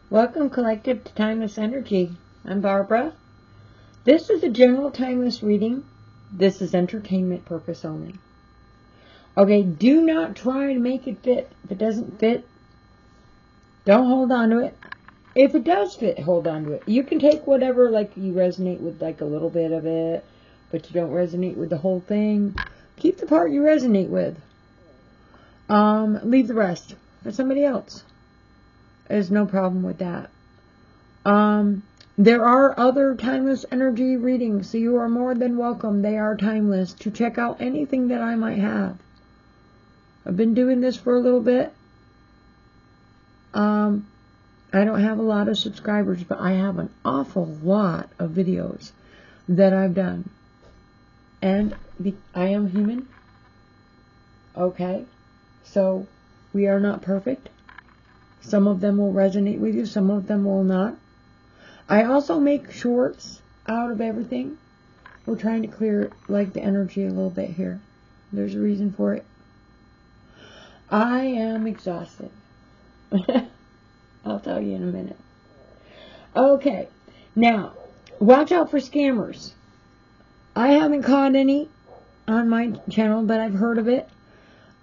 Welcome, Collective, to Timeless Energy. I'm Barbara. This is a general timeless reading. This is entertainment purpose only. Okay, do not try to make it fit. If it doesn't fit, don't hold on to it. If it does fit, hold on to it. You can take whatever, like, you resonate with, like, a little bit of it, but you don't resonate with the whole thing. Keep the part you resonate with. Leave the rest for somebody else. There's no problem with that. There are other timeless energy readings, so you are more than welcome. They are timeless to check out anything that I might have. I've been doing this for a little bit. I don't have a lot of subscribers, but I have an awful lot of videos that I've done. And I am human. Okay. So we are not perfect. Some of them will resonate with you, some of them will not. I also make shorts out of everything. We're trying to clear, like, the energy a little bit here. There's a reason for it. I am exhausted. I'll tell you in a minute. Okay, now, watch out for scammers. I haven't caught any on my channel, but I've heard of it.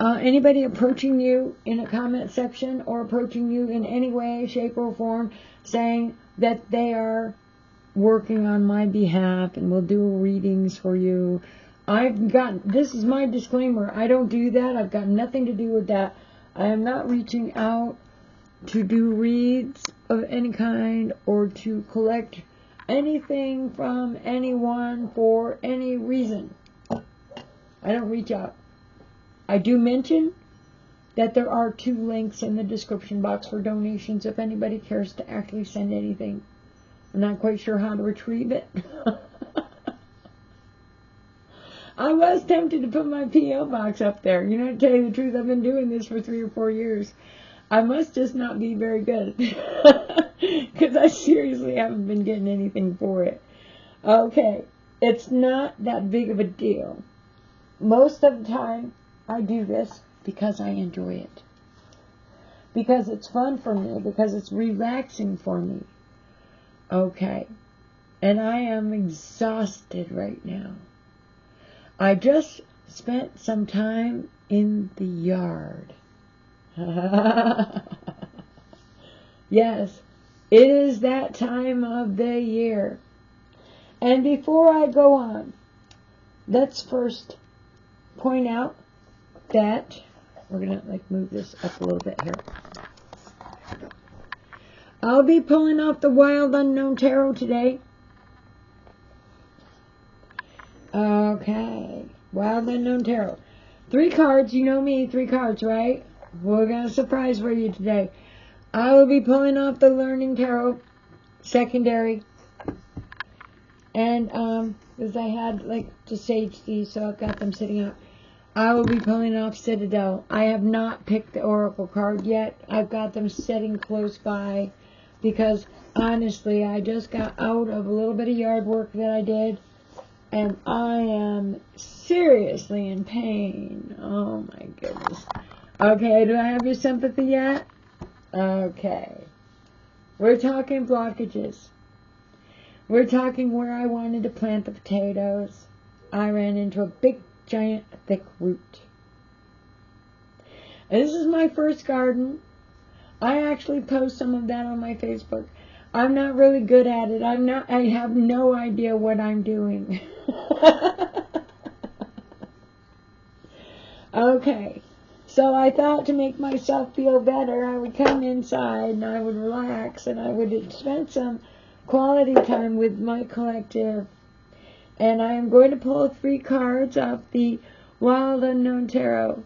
Anybody approaching you in a comment section or approaching you in any way, shape, or form saying that they are working on my behalf and will do readings for you. This is my disclaimer. I don't do that. I've got nothing to do with that. I am not reaching out to do reads of any kind or to collect anything from anyone for any reason. I don't reach out. I do mention that there are 2 links in the description box for donations if anybody cares to actually send anything. I'm not quite sure how to retrieve it. I was tempted to put my P.O. box up there. You know, to tell you the truth, I've been doing this for 3 or 4 years. I must just not be very good. Because I seriously haven't been getting anything for it. Okay, it's not that big of a deal. Most of the time, I do this because I enjoy it. Because it's fun for me. Because it's relaxing for me. Okay. And I am exhausted right now. I just spent some time in the yard. Yes, it is that time of the year. And before I go on, let's first point out that we're going to move this up a little bit here. I'll be pulling off the Wild Unknown Tarot today. Okay, Wild Unknown Tarot. 3 cards, you know me, 3 cards, right? We're going to surprise for you today. I will be pulling off the Learning Tarot, secondary. And, because I had, to sage these, so I've got them sitting out. I will be pulling off Citadel. I have not picked the Oracle card yet. I've got them sitting close by because, honestly, I just got out of a little bit of yard work that I did, and I am seriously in pain. Oh, my goodness. Okay, do I have your sympathy yet? Okay. We're talking blockages. We're talking where I wanted to plant the potatoes. I ran into a big, giant, thick root. And this is my first garden. I actually post some of that on my Facebook. I'm not really good at it. I have no idea what I'm doing. Okay. So I thought to make myself feel better, I would come inside and I would relax and I would spend some quality time with my collective. And I am going to pull 3 cards off the Wild Unknown Tarot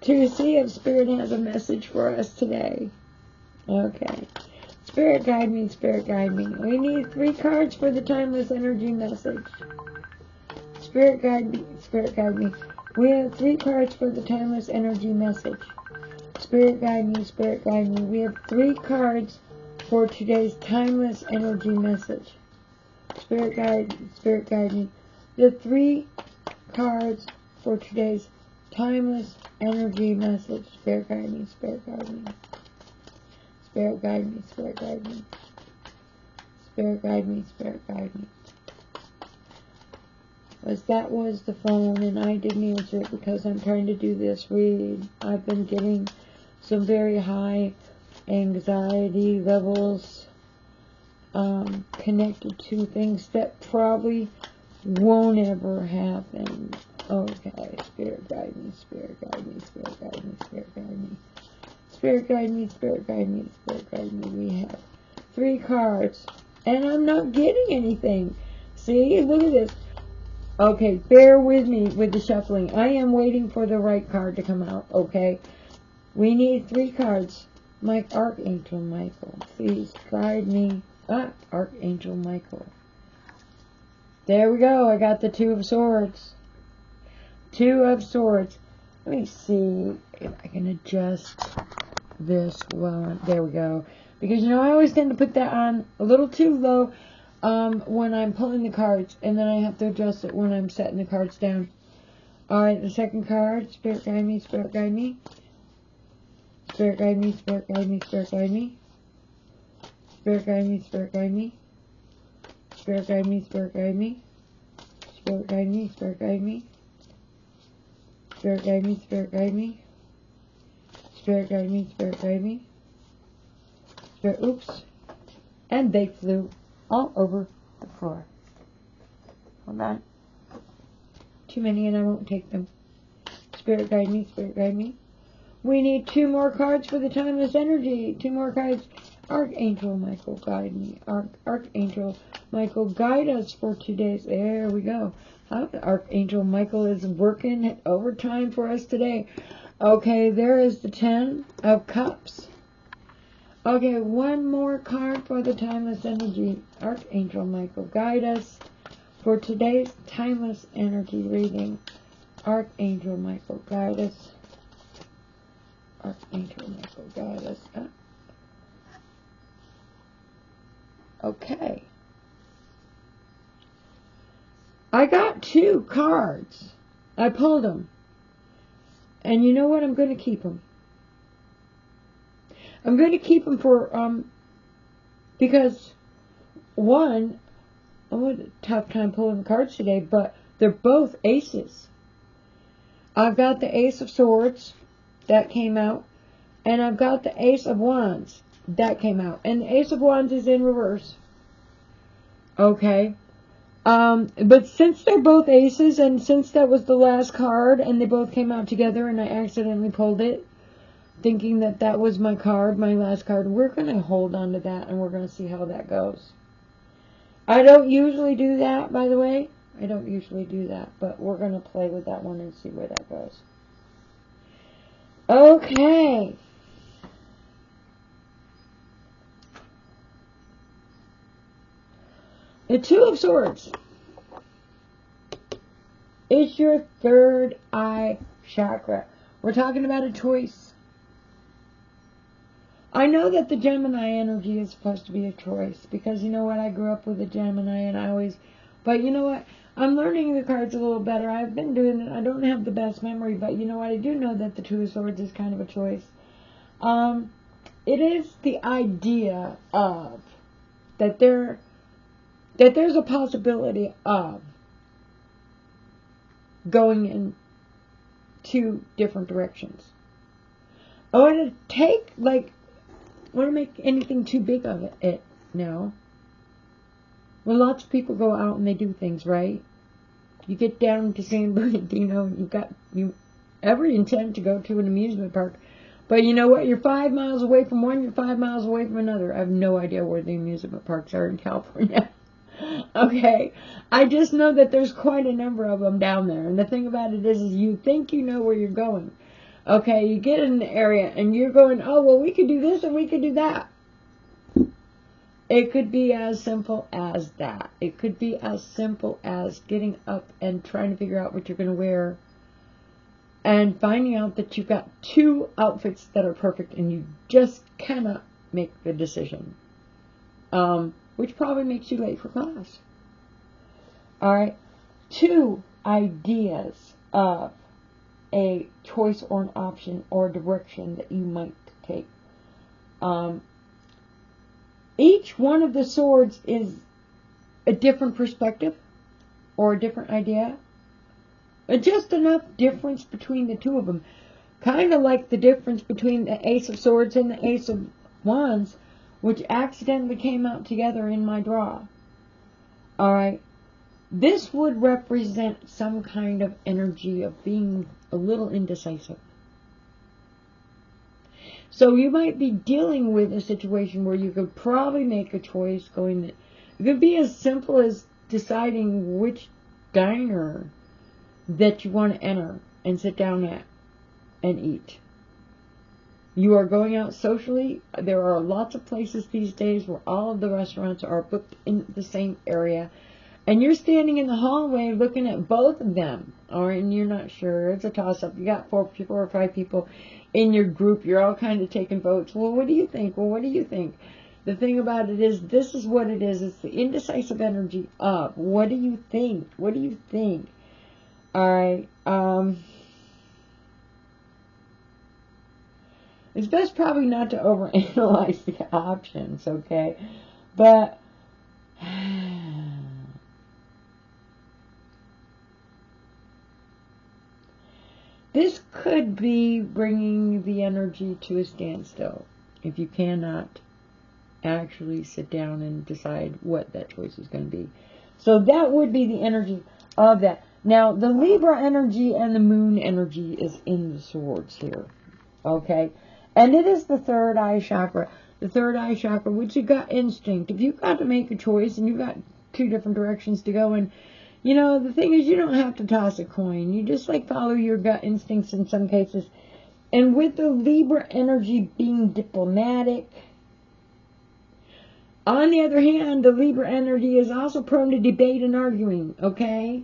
to see if Spirit has a message for us today. Okay. Spirit guide me, Spirit guide me. We need 3 cards for the Timeless Energy message. Spirit guide me, Spirit guide me. We have 3 cards for the Timeless Energy message. Spirit guide me, Spirit guide me. We have 3 cards for today's Timeless Energy message. Spirit guide me. The 3 cards for today's Timeless Energy message. Spirit guide me, Spirit guide me. Spirit guide me, Spirit guide me. Spirit guide me, Spirit guide me. As that was the phone, and I didn't answer it because I'm trying to do this read. I've been getting some very high anxiety levels connected to things that probably won't ever happen. Okay, Spirit guide me, Spirit guide me, Spirit guide me, Spirit guide me. Spirit guide me, Spirit guide me, Spirit guide me. We have 3 cards, and I'm not getting anything. See, look at this. Okay, bear with me with the shuffling. I am waiting for the right card to come out, okay? We need 3 cards. My Archangel Michael, please guide me. Archangel Michael. There we go. I got the 2 of Swords. 2 of Swords. Let me see if I can adjust this one. There we go. Because, you know, I always tend to put that on a little too low when I'm pulling the cards, and then I have to adjust it when I'm setting the cards down. Alright, the second card, Spirit guide me, Spirit guide me. Spirit guide me, Spirit guide me, Spirit guide me. Spirit guide me, Spirit guide me. Spirit guide me, Spirit guide me. Spirit guide me, Spirit guide me. Spirit guide me, Spirit guide me. Spirit guide me, Spirit guide me. Spirit, oops. And they flew all over the floor. Hold on. Too many and I won't take them. Spirit guide me, Spirit guide me. We need 2 more cards for the timeless energy. 2 more cards. Archangel Michael, guide me. Archangel Michael, guide us for 2 days. There we go. Archangel Michael is working overtime for us today. Okay, there is the 10 of Cups. Okay, 1 more card for the timeless energy. Archangel Michael, guide us for today's timeless energy reading. Archangel Michael, guide us. Archangel Michael, guide us. Okay. I got 2 cards. I pulled them. And you know what? I'm going to keep them. I'm going to keep them for, because, one, I had a tough time pulling the cards today, but they're both aces. I've got the Ace of Swords. That came out. And I've got the Ace of Wands. That came out. And the Ace of Wands is in reverse. Okay. But since they're both aces, and since that was the last card, and they both came out together, and I accidentally pulled it, thinking that that was my card, my last card, we're going to hold on to that, and we're going to see how that goes. I don't usually do that, by the way. I don't usually do that, but we're going to play with that one and see where that goes. Okay. The 2 of Swords is your 3rd eye chakra. We're talking about a choice. I know that the Gemini energy is supposed to be a choice because, you know what, I grew up with a Gemini and I always, but you know what, I'm learning the cards a little better. I've been doing it. I don't have the best memory, but you know what, I do know that the 2 of Swords is kind of a choice. It is the idea of that there's a possibility of going in 2 different directions. I want to take, like, I want to make anything too big of it now. Well, lots of people go out and they do things, right? You get down to San Bernardino, you've got every intent to go to an amusement park. But you know what? You're 5 miles away from one, you're 5 miles away from another. I have no idea where the amusement parks are in California. Okay? I just know that there's quite a number of them down there. And the thing about it is you think you know where you're going. Okay, you get in the area and you're going, oh, well, we could do this and we could do that. It could be as simple as that. It could be as simple as getting up and trying to figure out what you're going to wear and finding out that you've got 2 outfits that are perfect and you just cannot make the decision, which probably makes you late for class. All right, 2 ideas of a choice or an option or a direction that you might take. each one of the swords is a different perspective or a different idea. Just enough difference between the two of them. Kind of like the difference between the Ace of Swords and the Ace of Wands, which accidentally came out together in my draw. Alright. This would represent some kind of energy of being a little indecisive. So you might be dealing with a situation where you could probably make a choice going that it could be as simple as deciding which diner that you want to enter and sit down at and eat. You are going out socially. There are lots of places these days where all of the restaurants are booked in the same area. And you're standing in the hallway looking at both of them. And you're not sure. It's a toss-up. You got four or five people in your group. You're all kind of taking votes. Well, what do you think? Well, what do you think? The thing about it is, this is what it is. It's the indecisive energy of, what do you think? What do you think? Alright. It's best probably not to overanalyze the options, okay? But this could be bringing the energy to a standstill if you cannot actually sit down and decide what that choice is going to be. So that would be the energy of that. Now, the Libra energy and the Moon energy is in the swords here, okay? And it is the third eye chakra. The third eye chakra, which you got instinct. If you've got to make a choice and you've got two different directions to go in, you know, the thing is, you don't have to toss a coin. You just, like, follow your gut instincts in some cases. And with the Libra energy being diplomatic, on the other hand, the Libra energy is also prone to debate and arguing, okay?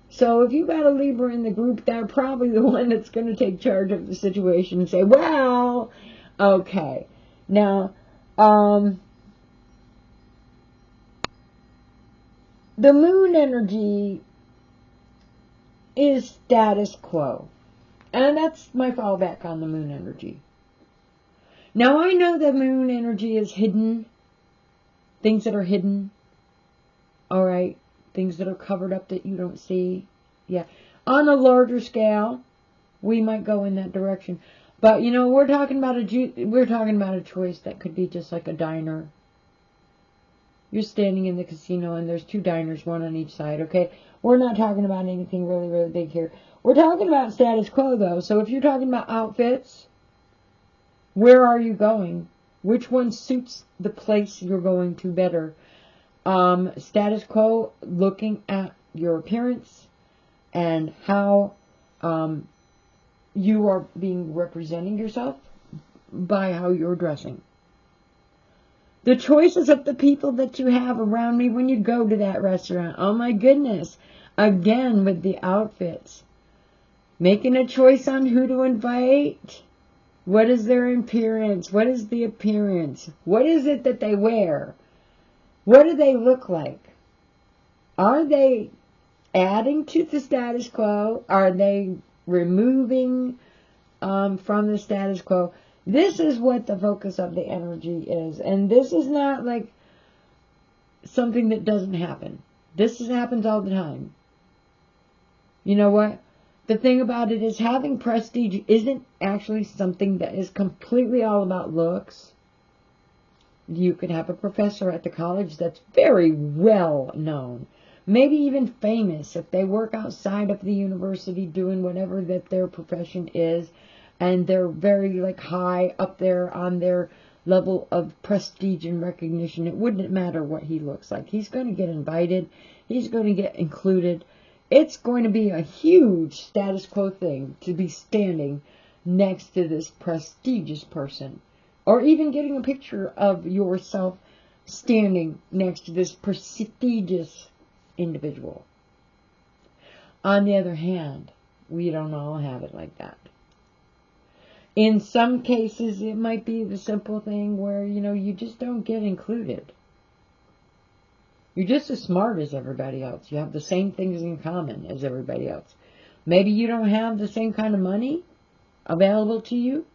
So if you've got a Libra in the group, they're probably the one that's going to take charge of the situation and say, well, okay. Now, the Moon energy is status quo. And that's my fallback on the Moon energy. Now, I know the Moon energy is hidden. Things that are hidden. Alright. Things that are covered up that you don't see. Yeah. On a larger scale, we might go in that direction. But, you know, we're talking about a choice that could be just like a diner. You're standing in the casino and there's two diners, one on each side, okay? We're not talking about anything really, really big here. We're talking about status quo, though. So if you're talking about outfits, where are you going? Which one suits the place you're going to better? Status quo, looking at your appearance and how you are representing yourself by how you're dressing. The choices of the people that you have around me when you go to that restaurant. Oh my goodness. Again, with the outfits. Making a choice on who to invite. What is their appearance? What is the appearance? What is it that they wear? What do they look like? Are they adding to the status quo? Are they removing from the status quo? This is what the focus of the energy is. And this is not like something that doesn't happen. This happens all the time. You know what? The thing about it is, having prestige isn't actually something that is completely all about looks. You could have a professor at the college that's very well known, maybe even famous if they work outside of the university doing whatever that their profession is, and they're very like high up there on their level of prestige and recognition. It wouldn't matter what he looks like. He's going to get invited. He's going to get included. It's going to be a huge status quo thing to be standing next to this prestigious person. Or even getting a picture of yourself standing next to this prestigious individual. On the other hand, we don't all have it like that. In some cases, it might be the simple thing where, you know, you just don't get included. You're just as smart as everybody else. You have the same things in common as everybody else. Maybe you don't have the same kind of money available to you.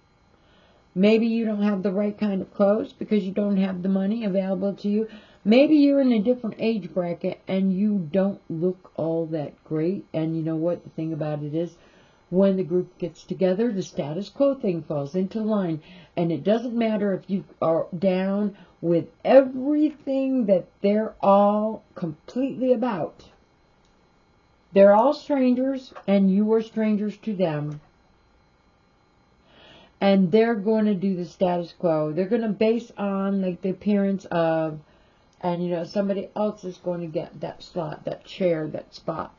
Maybe you don't have the right kind of clothes because you don't have the money available to you. Maybe you're in a different age bracket and you don't look all that great. And you know what? The thing about it is, when the group gets together, the status quo thing falls into line. And it doesn't matter if you are down with everything that they're all completely about. They're all strangers, and you are strangers to them. And they're going to do the status quo. They're going to base on like the appearance of, and you know, somebody else is going to get that slot, that chair, that spot.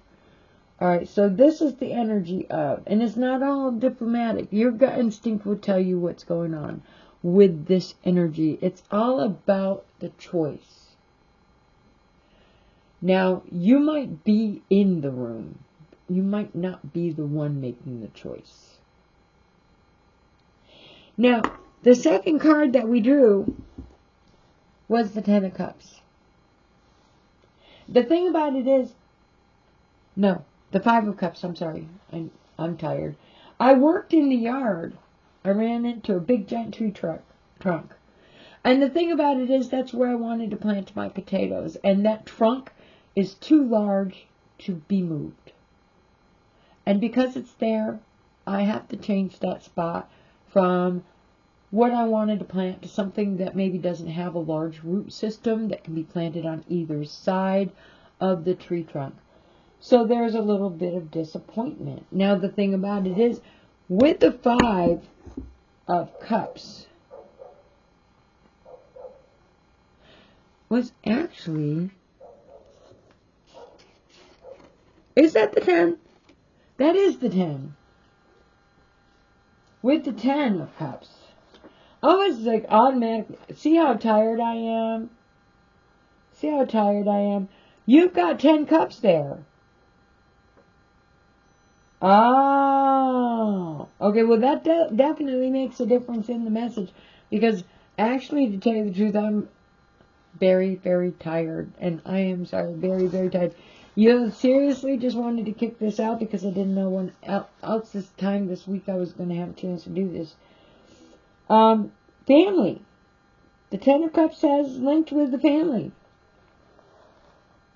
Alright, so this is the energy of, and it's not all diplomatic. Your gut instinct will tell you what's going on with this energy. It's all about the choice. Now, you might be in the room. You might not be the one making the choice. Now, the second card that we drew was the Ten of Cups. The thing about it is, no, the Five of Cups, I'm sorry. I'm tired. I worked in the yard. I ran into a big giant tree trunk. And the thing about it is, that's where I wanted to plant my potatoes. And that trunk is too large to be moved. And because it's there, I have to change that spot from what I wanted to plant to something that maybe doesn't have a large root system that can be planted on either side of the tree trunk. So there's a little bit of disappointment. Now the thing about it is, with the Five of Cups, was actually, is that the 10? That is the 10. With the 10 of Cups. Oh, it's like automatic. See how tired I am? See how tired I am? You've got 10 cups there. Oh. Okay, well that definitely makes a difference in the message. Because actually, to tell you the truth, I'm very, very tired. And I am sorry, very, very tired. You seriously just wanted to kick this out because I didn't know when else this time this week I was going to have a chance to do this. Family. The Ten of Cups has linked with the family.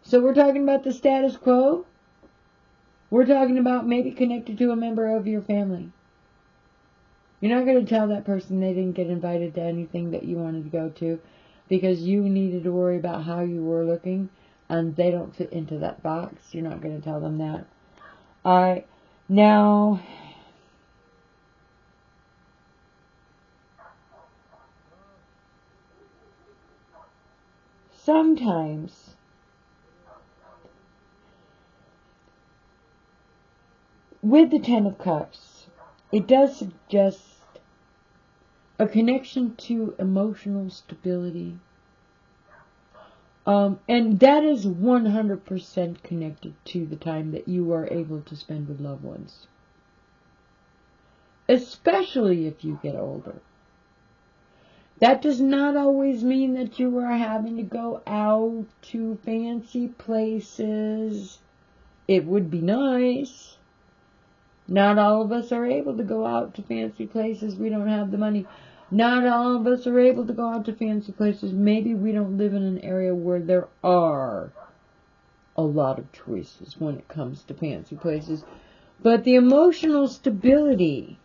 So we're talking about the status quo. We're talking about maybe connected to a member of your family. You're not going to tell that person they didn't get invited to anything that you wanted to go to because you needed to worry about how you were looking and they don't fit into that box. You're not going to tell them that. Alright. Now, sometimes with the Ten of Cups, it does suggest a connection to emotional stability. And that is 100% connected to the time that you are able to spend with loved ones. Especially if you get older. That does not always mean that you are having to go out to fancy places. It would be nice. Not all of us are able to go out to fancy places. We don't have the money. Not all of us are able to go out to fancy places. Maybe we don't live in an area where there are a lot of choices when it comes to fancy places. But the emotional stability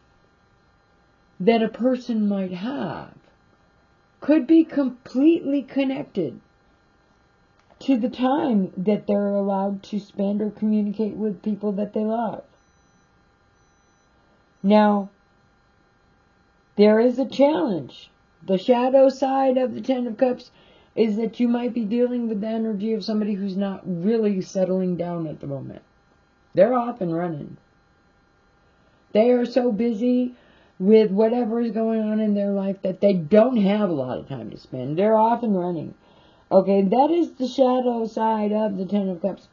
that a person might have could be completely connected to the time that they're allowed to spend or communicate with people that they love. Now, there is a challenge. The shadow side of the Ten of Cups is that you might be dealing with the energy of somebody who's not really settling down at the moment. They're off and running. They are so busy with whatever is going on in their life that they don't have a lot of time to spend. They're off and running. Okay, that is the shadow side of the Ten of Cups.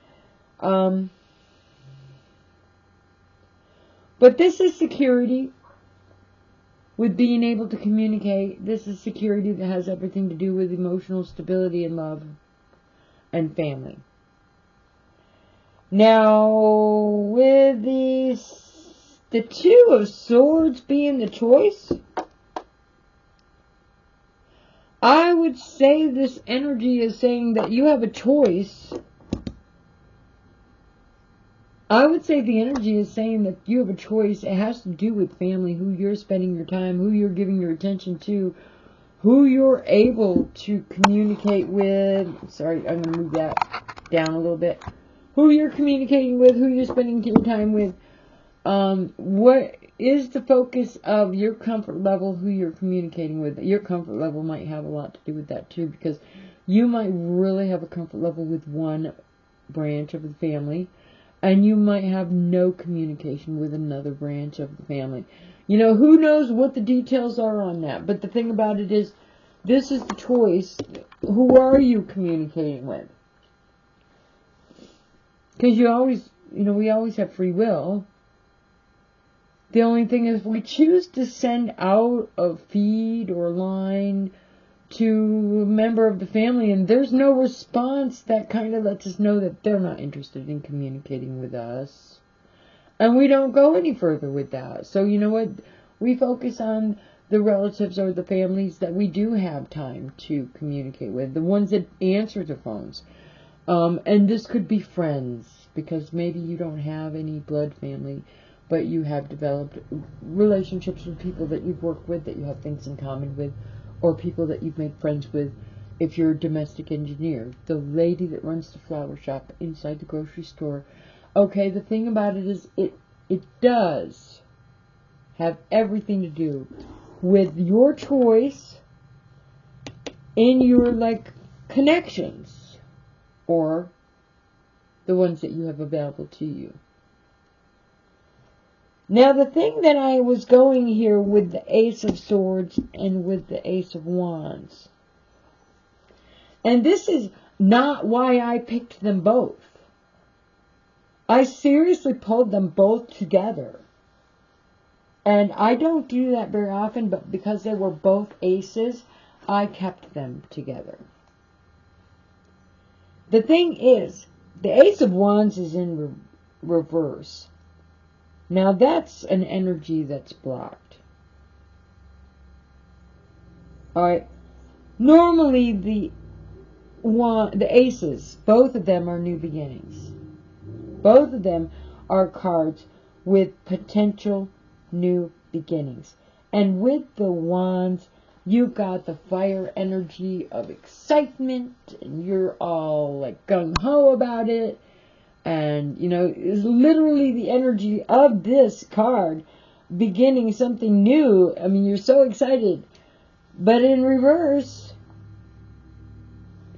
But this is security. With being able to communicate, this is security that has everything to do with emotional stability and love and family. Now, with the Two of Swords being the choice, would say this energy is saying that you have a choice. I would say the energy is saying that you have a choice. It has to do with family, who you're spending your time, who you're giving your attention to, who you're able to communicate with. Sorry, I'm going to move that down a little bit. Who you're communicating with, who you're spending your time with. What is the focus of your comfort level, who you're communicating with. Your comfort level might have a lot to do with that too, because you might really have a comfort level with one branch of the family, and you might have no communication with another branch of the family. You know, who knows what the details are on that, but the thing about it is, this is the choice. Who are you communicating with? Because you always, we always have free will. The only thing is, we choose to send out a feed or line to a member of the family, and there's no response. That kind of lets us know that they're not interested in communicating with us. And we don't go any further with that. So you know what? We focus on the relatives or the families that we do have time to communicate with, the ones that answer the phones. And this could be friends, because maybe you don't have any blood family, but you have developed relationships with people that you've worked with, that you have things in common with, or people that you've made friends with. If you're a domestic engineer, the lady that runs the flower shop inside the grocery store. Okay, the thing about it is, it does have everything to do with your choice in your, connections, or the ones that you have available to you. Now, the thing that I was going here with the Ace of Swords and with the Ace of Wands, and this is not why I picked them both. I seriously pulled them both together. And I don't do that very often, but because they were both aces, I kept them together. The thing is, the Ace of Wands is in reverse. Now that's an energy that's blocked. Alright. Normally the aces, both of them are new beginnings. Both of them are cards with potential new beginnings. And with the Wands, you got the fire energy of excitement, and you're all gung-ho about it. And, it's literally the energy of this card beginning something new. I mean, you're so excited. But in reverse,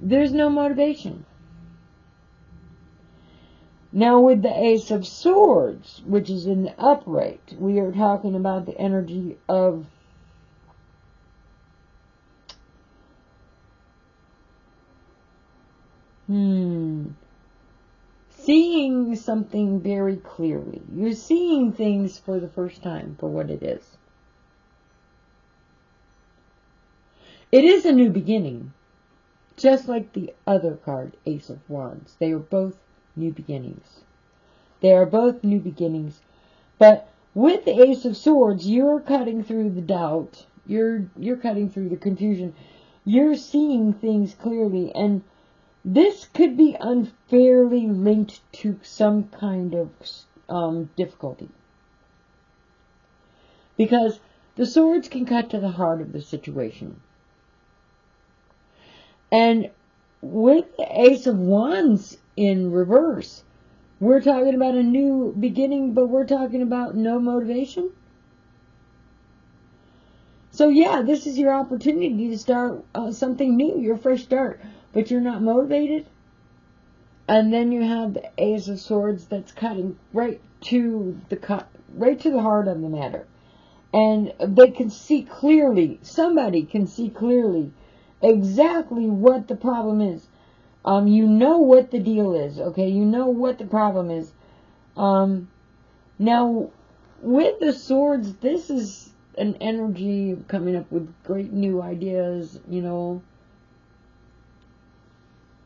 there's no motivation. Now, with the Ace of Swords, which is in the upright, we are talking about the energy of seeing something very clearly. You're seeing things for the first time for what it is. It is a new beginning, just like the other card, Ace of Wands. They are both new beginnings. They are both new beginnings. But with the Ace of Swords, you're cutting through the doubt. You're cutting through the confusion. You're seeing things clearly, and this could be unfairly linked to some kind of difficulty. Because the swords can cut to the heart of the situation. And with the Ace of Wands in reverse, we're talking about a new beginning, but we're talking about no motivation. So yeah, this is your opportunity to start something new, your fresh start, but you're not motivated. And then you have the Ace of Swords that's cutting right to the heart of the matter. And they can see clearly, somebody can see clearly exactly what the problem is. You know what the deal is, okay? You know what the problem is. Now, with the swords, this is an energy of coming up with great new ideas,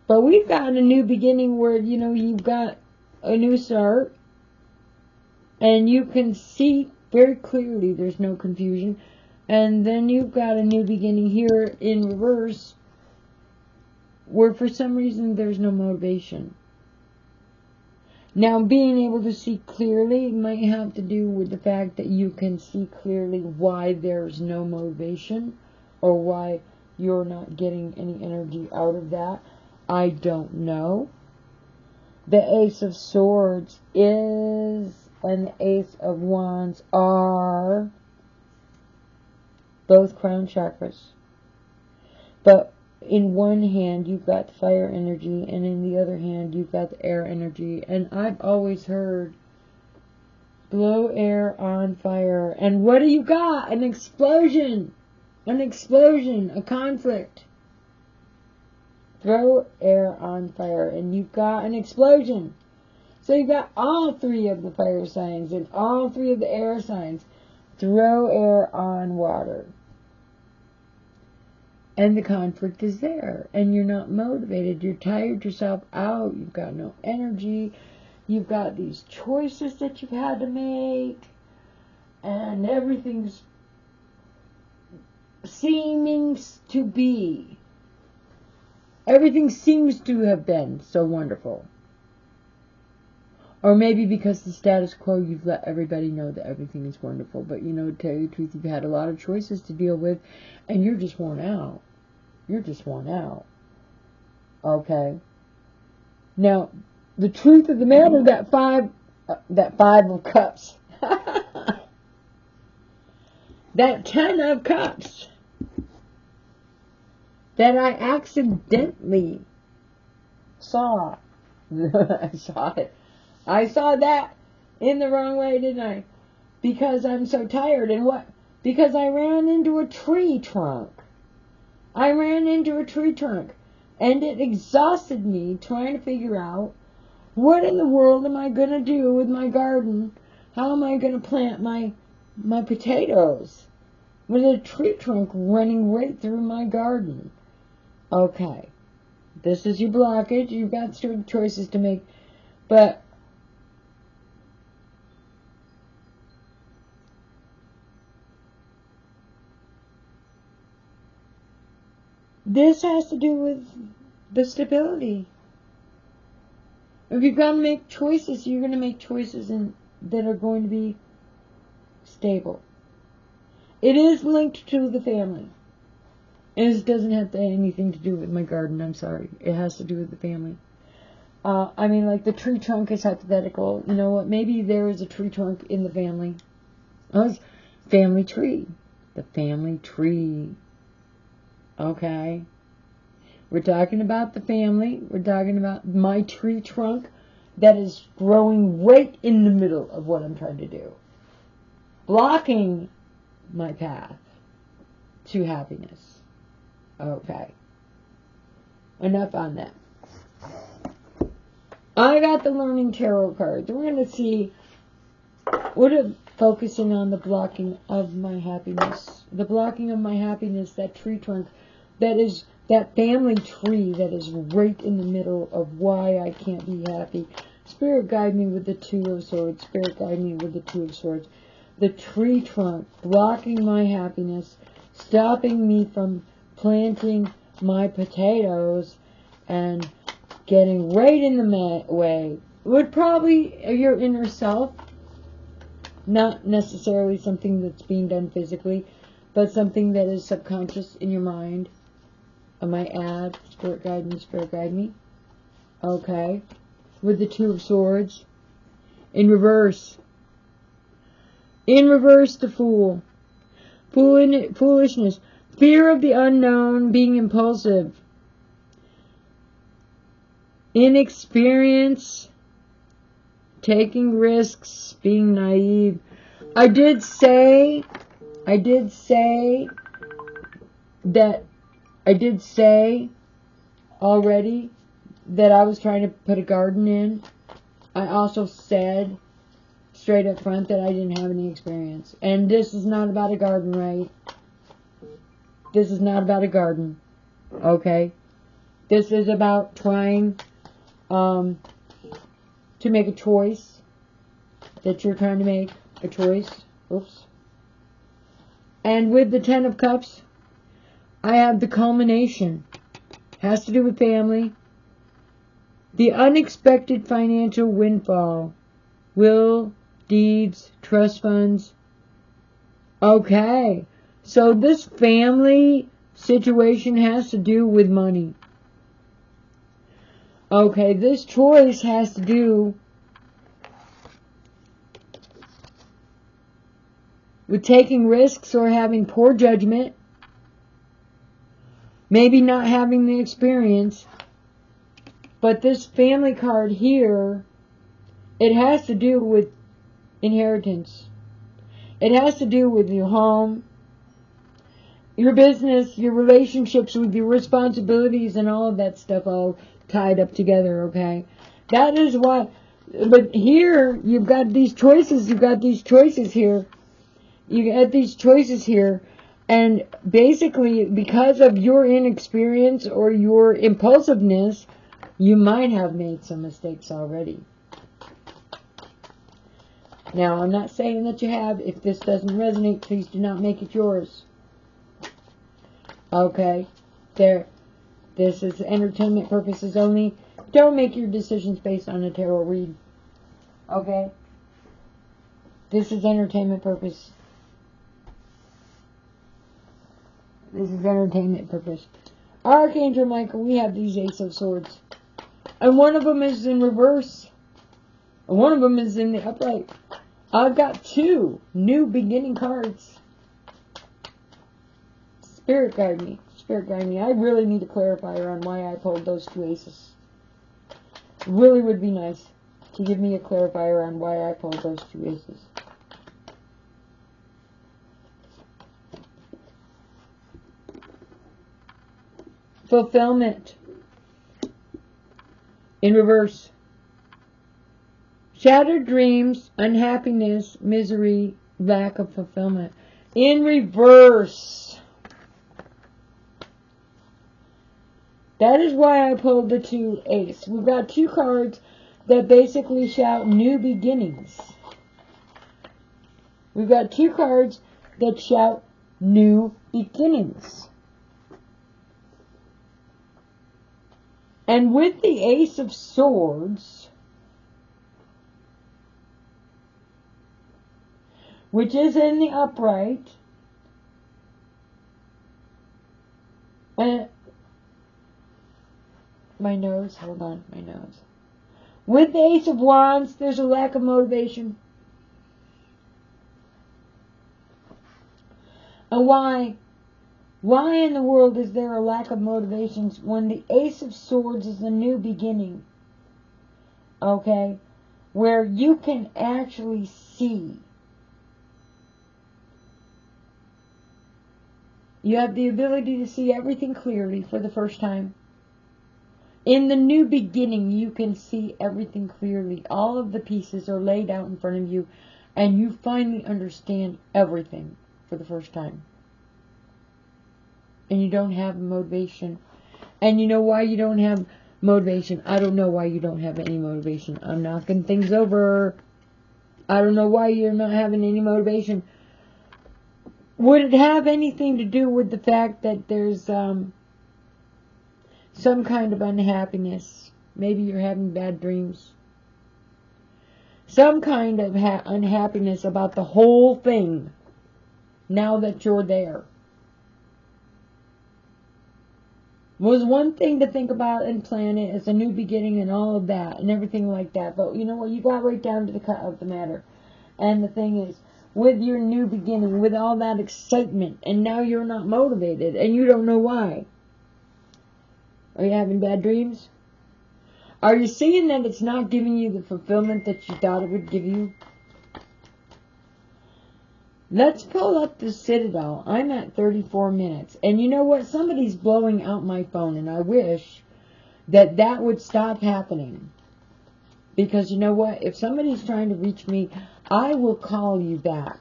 But we've got a new beginning where, you've got a new start. And you can see very clearly there's no confusion. And then you've got a new beginning here in reverse, where for some reason there's no motivation. Now, being able to see clearly might have to do with the fact that you can see clearly why there's no motivation, or why you're not getting any energy out of that. I don't know. The Ace of Swords is, and the Ace of Wands are both crown chakras. But in one hand, you've got the fire energy, and in the other hand, you've got the air energy. And I've always heard, blow air on fire. And what do you got? An explosion. An explosion. A conflict. Throw air on fire, and you've got an explosion. So you've got all three of the fire signs and all three of the air signs. Throw air on water. And the conflict is there, and you're not motivated. You're tired yourself out. You've got no energy. You've got these choices that you've had to make, and everything's seeming to be. Everything seems to have been so wonderful. Or maybe because the status quo, you've let everybody know that everything is wonderful. But, you know, to tell you the truth, you've had a lot of choices to deal with, and you're just worn out. You're just worn out. Okay? Now, the truth of the matter, that five of cups, that 10 of cups, that I accidentally saw. I saw it. I saw that in the wrong way, didn't I? Because I'm so tired. And what? Because I ran into a tree trunk. I ran into a tree trunk. And it exhausted me trying to figure out, what in the world am I going to do with my garden? How am I going to plant my potatoes with a tree trunk running right through my garden? Okay. This is your blockage. You've got certain choices to make. But this has to do with the stability. If you're going to make choices, you're going to make choices that are going to be stable. It is linked to the family. It doesn't have anything to do with my garden, I'm sorry. It has to do with the family. I mean, like the tree trunk is hypothetical. You know what? Maybe there is a tree trunk in the family. Oh, it's family tree. The family tree. Okay? We're talking about the family. We're talking about my tree trunk that is growing right in the middle of what I'm trying to do. Blocking my path to happiness. Okay. Enough on that. I got the Learning Tarot cards. We're going to see what is focusing on the blocking of my happiness. The blocking of my happiness, that tree trunk, that is that family tree that is right in the middle of why I can't be happy. Spirit guide me with the Two of Swords. Spirit guide me with the Two of Swords. The tree trunk blocking my happiness, stopping me from planting my potatoes and getting right in the way would probably your inner self, not necessarily something that's being done physically, but something that is subconscious in your mind. I might add, Spirit guide me. Okay. With the Two of Swords. In reverse. In reverse, the Fool. Foolishness. Fear of the unknown, being impulsive. Inexperience. Taking risks, being naive. I did say already that I was trying to put a garden in. I also said straight up front that I didn't have any experience. And this is not about a garden, right? This is not about a garden. Okay? This is about trying to make a choice. That you're trying to make a choice. Oops. And with the Ten of Cups, I have the culmination. Has to do with family. The unexpected financial windfall. Will, deeds, trust funds. Okay. So this family situation has to do with money. Okay, this choice has to do with taking risks or having poor judgment. Maybe not having the experience. But this family card here, it has to do with inheritance. It has to do with your home, your business, your relationships with your responsibilities, and all of that stuff all tied up together, okay? That is why, but here, you've got these choices here. You got these choices here, and basically, because of your inexperience or your impulsiveness, you might have made some mistakes already. Now, I'm not saying that you have. If this doesn't resonate, please do not make it yours. Okay? There. This is entertainment purposes only. Don't make your decisions based on a tarot read. Okay? This is entertainment purpose. This is entertainment purpose. Archangel Michael, we have these Ace of Swords. And one of them is in reverse. And one of them is in the upright. I've got 2 new beginning cards. Spirit guide me. Spirit guide me. I really need a clarifier on why I pulled those 2 aces. Really would be nice to give me a clarifier on why I pulled those 2 aces. Fulfillment. In reverse. Shattered dreams, unhappiness, misery, lack of fulfillment. In reverse. That is why I pulled the 2 ace. We've got 2 cards that basically shout new beginnings. We've got 2 cards that shout new beginnings. And with the Ace of Swords, which is in the upright, and my nose, hold on, my nose. With the Ace of Wands, there's a lack of motivation. And why? Why in the world is there a lack of motivations when the Ace of Swords is a new beginning? Okay? Where you can actually see. You have the ability to see everything clearly for the first time. In the new beginning, you can see everything clearly. All of the pieces are laid out in front of you, and you finally understand everything for the first time. And you don't have motivation. And you know why you don't have motivation? I don't know why you don't have any motivation. I'm knocking things over. I don't know why you're not having any motivation. Would it have anything to do with the fact that there's some kind of unhappiness? Maybe you're having bad dreams. Some kind of unhappiness about the whole thing now that you're there. Was one thing to think about and plan it as a new beginning and all of that and everything like that. But you know what? You got right down to the cut of the matter. And the thing is, with your new beginning, with all that excitement, and now you're not motivated and you don't know why. Are you having bad dreams? Are you seeing that it's not giving you the fulfillment that you thought it would give you? Let's pull up the Citadel. I'm at 34 minutes. And you know what? Somebody's blowing out my phone, and I wish that that would stop happening. Because you know what? If somebody's trying to reach me, I will call you back.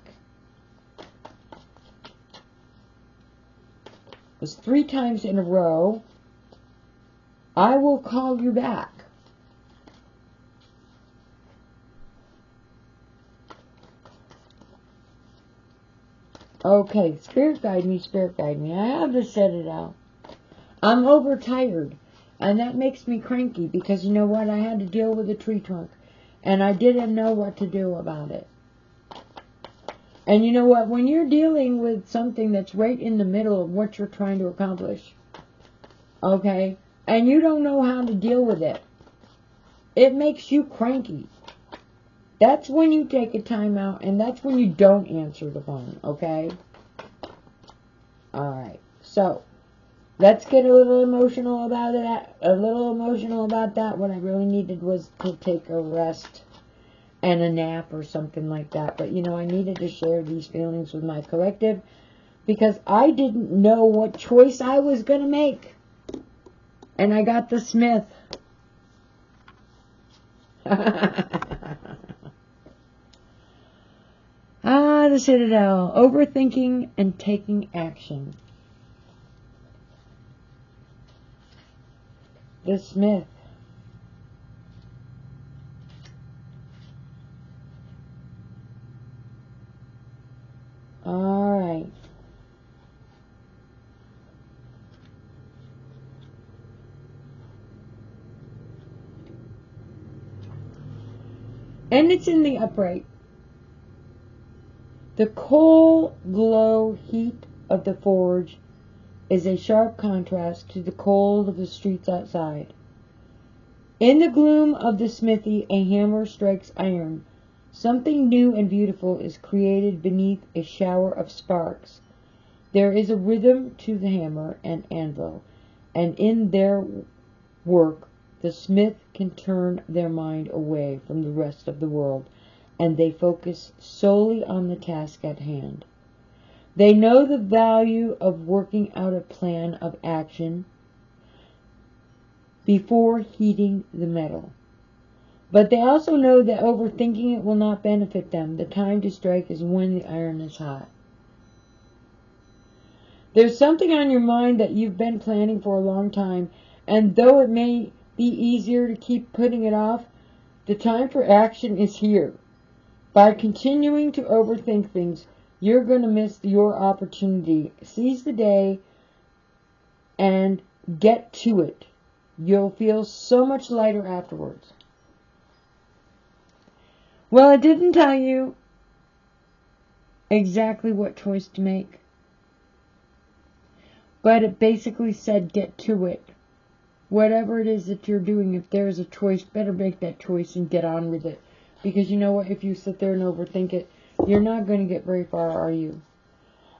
It was 3 times in a row. I will call you back. Okay, Spirit guide me, Spirit guide me. I have to set it out. I'm overtired. And that makes me cranky because you know what? I had to deal with a tree trunk. And I didn't know what to do about it. And you know what? When you're dealing with something that's right in the middle of what you're trying to accomplish, okay, and you don't know how to deal with it, it makes you cranky. That's when you take a time out, and that's when you don't answer the phone, okay? Alright, so let's get a little emotional about that. What I really needed was to take a rest and a nap or something like that. But, you know, I needed to share these feelings with my collective because I didn't know what choice I was going to make. And I got the Smith. The Citadel. Overthinking and taking action. The Smith. Alright. And it's in the upright. The coal glow heat of the forge is a sharp contrast to the cold of the streets outside. In the gloom of the smithy, a hammer strikes iron. Something new and beautiful is created beneath a shower of sparks. There is a rhythm to the hammer and anvil, and in their work the smith can turn their mind away from the rest of the world, and they focus solely on the task at hand. They know the value of working out a plan of action before heating the metal. But they also know that overthinking it will not benefit them. The time to strike is when the iron is hot. There's something on your mind that you've been planning for a long time, and though it may be easier to keep putting it off, the time for action is here. By continuing to overthink things, you're going to miss your opportunity. Seize the day and get to it. You'll feel so much lighter afterwards. Well, it didn't tell you exactly what choice to make, but it basically said get to it. Whatever it is that you're doing, if there's a choice, better make that choice and get on with it. Because you know what? If you sit there and overthink it, you're not going to get very far, are you?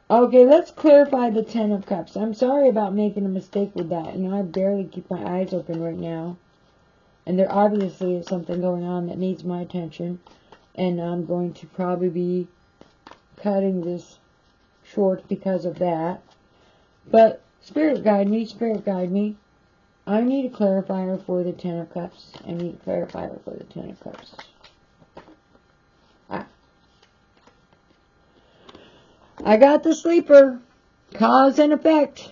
Okay, let's clarify the Ten of Cups. I'm sorry about making a mistake with that. You know, I barely keep my eyes open right now. And there obviously is something going on that needs my attention. And I'm going to probably be cutting this short because of that. But Spirit guide me, Spirit guide me. I need a clarifier for the Ten of Cups. I need a clarifier for the Ten of Cups. I got the sleeper. Cause and effect.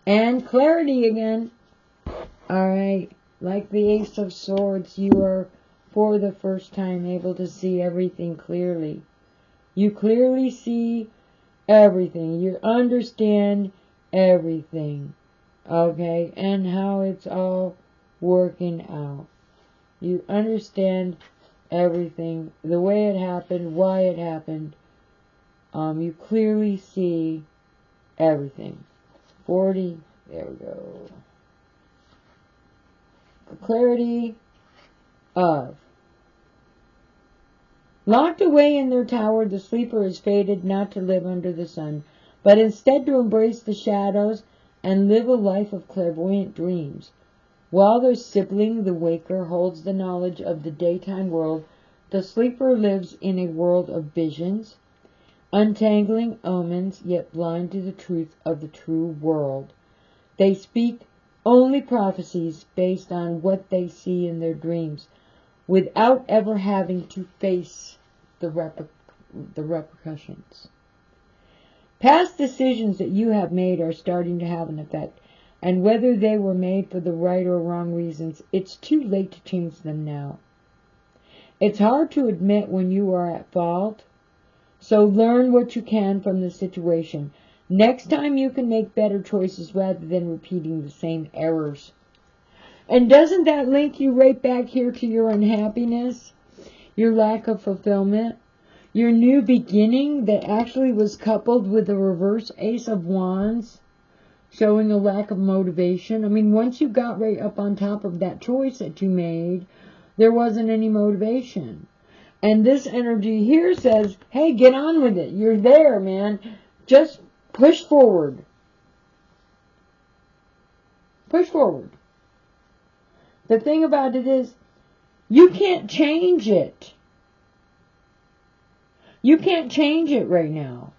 And clarity again. Alright. Like the Ace of Swords, you are for the first time able to see everything clearly. You clearly see everything. You understand everything. Okay? And how it's all working out. You understand everything. The way it happened, why it happened. You clearly see everything. 40. There we go. The clarity of. Locked away in their tower, the sleeper is fated not to live under the sun, but instead to embrace the shadows and live a life of clairvoyant dreams. While their sibling, the waker, holds the knowledge of the daytime world, the sleeper lives in a world of visions, untangling omens, yet blind to the truth of the true world. They speak only prophecies based on what they see in their dreams, without ever having to face the repercussions. Past decisions that you have made are starting to have an effect, and whether they were made for the right or wrong reasons, it's too late to change them now. It's hard to admit when you are at fault, so learn what you can from the situation. Next time you can make better choices rather than repeating the same errors. And doesn't that link you right back here to your unhappiness, your lack of fulfillment, your new beginning that actually was coupled with the reverse Ace of Wands, showing a lack of motivation? I mean, once you got right up on top of that choice that you made, there wasn't any motivation. And this energy here says, hey, get on with it. You're there, man. Just push forward. Push forward. The thing about it is, you can't change it. You can't change it right now.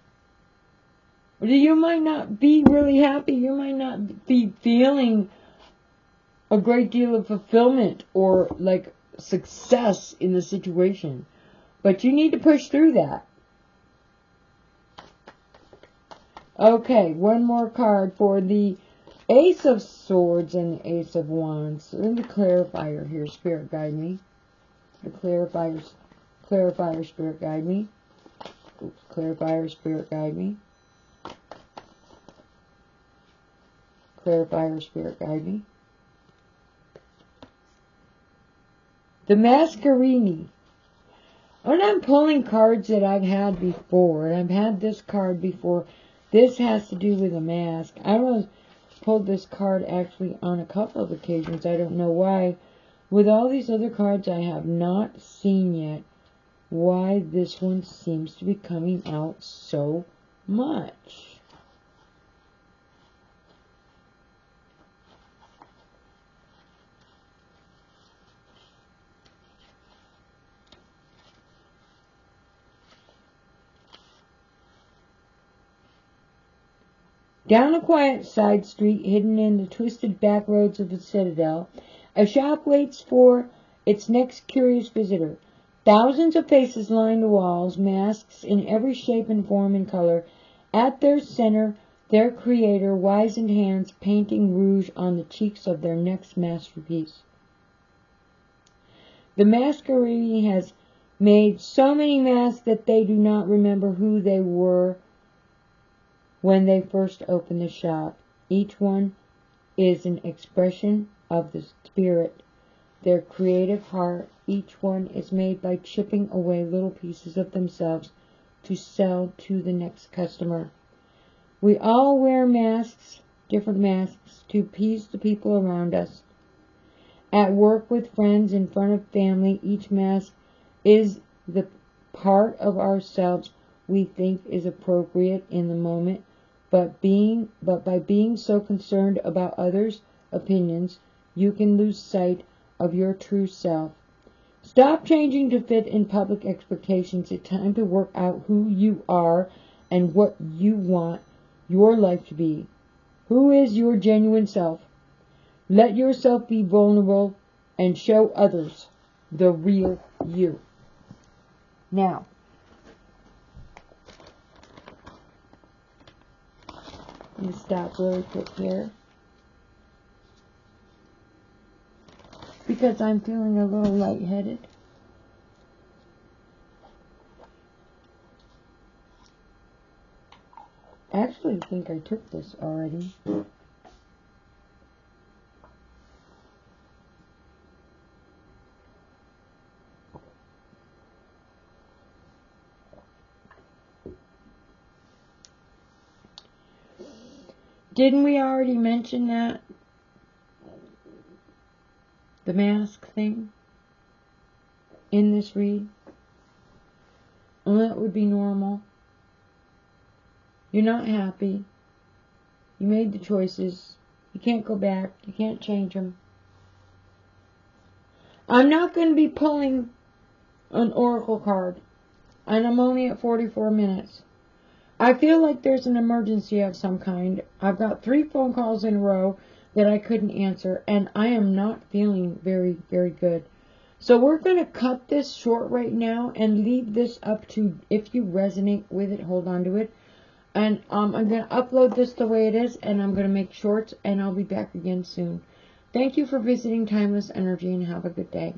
You might not be really happy. You might not be feeling a great deal of fulfillment or like success in the situation. But you need to push through that. Okay, one more card for the Ace of Swords and the Ace of Wands. And the clarifier here, Spirit guide me. The clarifier, Spirit guide me. Oops, clarifier, Spirit guide me. Clarifier, Spirit guide me. The Mascarini. When I'm pulling cards that I've had before, and I've had this card before, this has to do with a mask. I was pulled this card actually on a couple of occasions. I don't know why. With all these other cards I have not seen yet, why this one seems to be coming out so much. Down a quiet side street, hidden in the twisted back roads of the Citadel, a shop waits for its next curious visitor. Thousands of faces line the walls, masks in every shape and form and color. At their center, their creator, wizened hands painting rouge on the cheeks of their next masterpiece. The masquerade has made so many masks that they do not remember who they were when they first opened the shop. Each one is an expression of the spirit, their creative heart. Each one is made by chipping away little pieces of themselves to sell to the next customer. We all wear masks, different masks, to appease the people around us. At work, with friends, in front of family, each mask is the part of ourselves we think is appropriate in the moment. But by being so concerned about others' opinions, you can lose sight of your true self. Stop changing to fit in public expectations. It's time to work out who you are and what you want your life to be. Who is your genuine self? Let yourself be vulnerable and show others the real you. Now, let me stop really quick here, because I'm feeling a little lightheaded. Actually, I think I took this already. Didn't we already mention that? The mask thing in this read? And that would be normal. You're not happy. You made the choices. You can't go back. You can't change them. I'm not going to be pulling an oracle card. And I'm only at 44 minutes. I feel like there's an emergency of some kind. I've got 3 phone calls in a row that I couldn't answer, and I am not feeling very, very good. So we're going to cut this short right now and leave this up to, if you resonate with it, hold on to it. And I'm going to upload this the way it is, and I'm going to make shorts, and I'll be back again soon. Thank you for visiting Timeless Energy, and have a good day.